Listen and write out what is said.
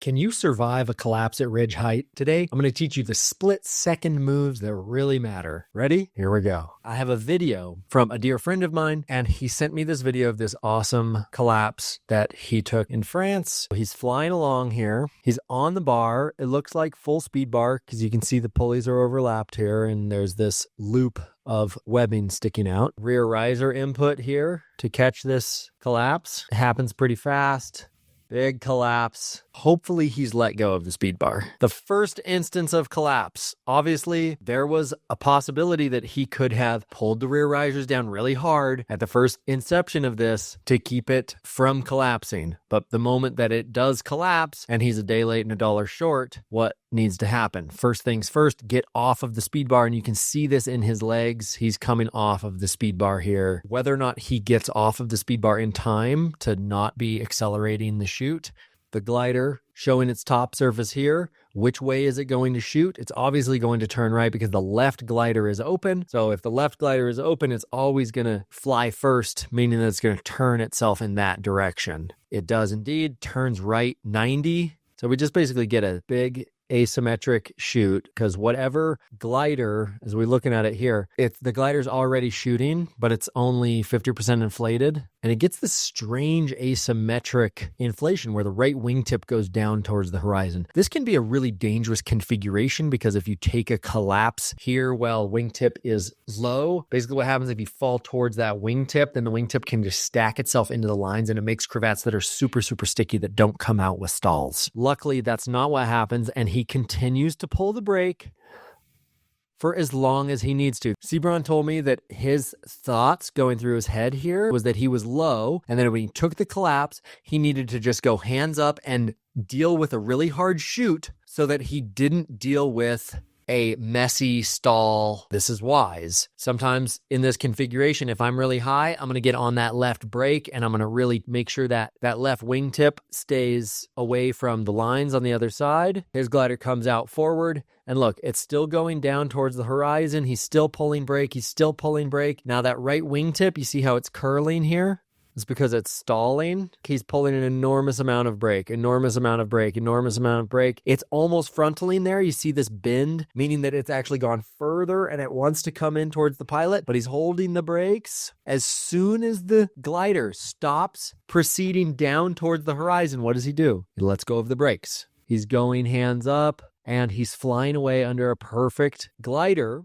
Can you survive a collapse at ridge height? Today, I'm going to teach you the split-second moves that really matter. Ready? Here we go. I have a video from a dear friend of mine, and he sent me this video of this awesome collapse that he took in France. He's flying along here. He's on the bar. It looks like full speed bar because you can see the pulleys are overlapped here, and there's this loop of webbing sticking out. Rear riser input here to catch this collapse. It happens pretty fast. Big collapse. Hopefully he's let go of the speed bar. The first instance of collapse, obviously there was a possibility that he could have pulled the rear risers down really hard at the first inception of this to keep it from collapsing. But the moment that it does collapse and he's a day late and $1 short, what needs to happen? First things first, get off of the speed bar, and you can see this in his legs. He's coming off of the speed bar here. Whether or not he gets off of the speed bar in time to not be accelerating the chute, the glider showing its top surface here. Which way is it going to shoot? It's obviously going to turn right because the left glider is open. So if the left glider is open, it's always going to fly first, meaning that it's going to turn itself in that direction. It does indeed, turns right 90. So we just basically get a big asymmetric chute because whatever glider, as we're looking at it here, the glider's already shooting, but it's only 50% inflated. And it gets this strange asymmetric inflation where the right wingtip goes down towards the horizon. This can be a really dangerous configuration because if you take a collapse here while wingtip is low, basically what happens if you fall towards that wingtip, then the wingtip can just stack itself into the lines and it makes cravats that are super, super sticky that don't come out with stalls. Luckily, that's not what happens, and he continues to pull the brake for as long as he needs to. Sebrand told me that his thoughts going through his head here was that he was low, and then when he took the collapse, he needed to just go hands up and deal with a really hard chute so that he didn't deal with a messy stall. This is wise. Sometimes in this configuration, if I'm really high, I'm going to get on that left brake and I'm going to really make sure that that left wingtip stays away from the lines on the other side. His glider comes out forward. And look, it's still going down towards the horizon. He's still pulling brake. He's still pulling brake. Now that right wingtip, you see how it's curling here? It's because it's stalling. He's pulling an enormous amount of brake, enormous amount of brake, enormous amount of brake. It's almost frontaling there. You see this bend, meaning that it's actually gone further and it wants to come in towards the pilot, but he's holding the brakes. As soon as the glider stops proceeding down towards the horizon, what does he do? He lets go of the brakes. He's going hands up and he's flying away under a perfect glider.